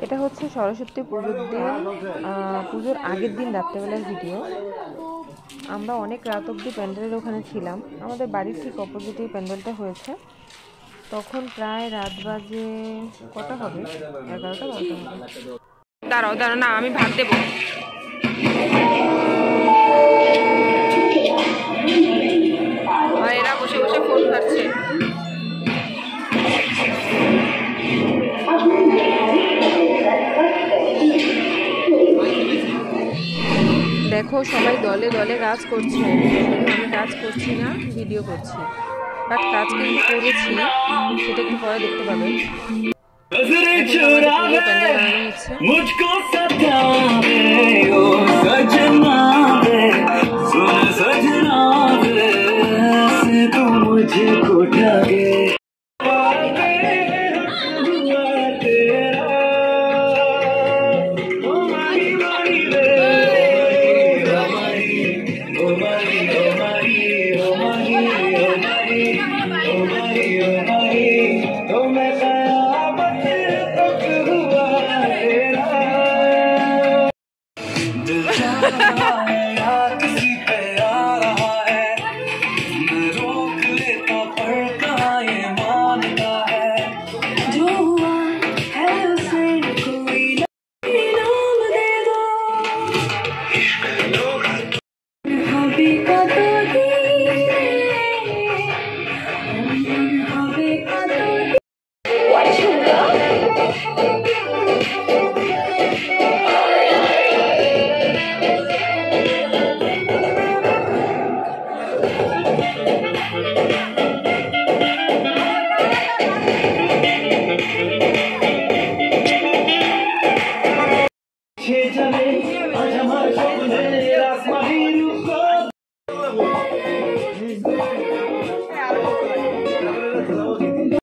এটা হচ্ছে সরস্বতী পুজোর দিন, পুজোর আগের দিন রাত্রেবেলার ভিডিও। আমরা অনেক রাত অবধি প্যান্ডেলের ওখানে ছিলাম। আমাদের বাড়ির ঠিক অপোজিটেই প্যান্ডেলটা হয়েছে। তখন প্রায় রাত বাজে কটা হবে, 11টা 12টা হবে। দাঁড়াও দাঁড়াও, না আমি ভাত দেবো। এরা বসে বসে ফোন খাচ্ছে। দেখো সবাই দলে দলে কাজ করছে, আমি কাজ করছি না, ভিডিও করছি, বাট কাজ কিন্তু করেছি, সেটা একটু পরে দেখতে পাবেন।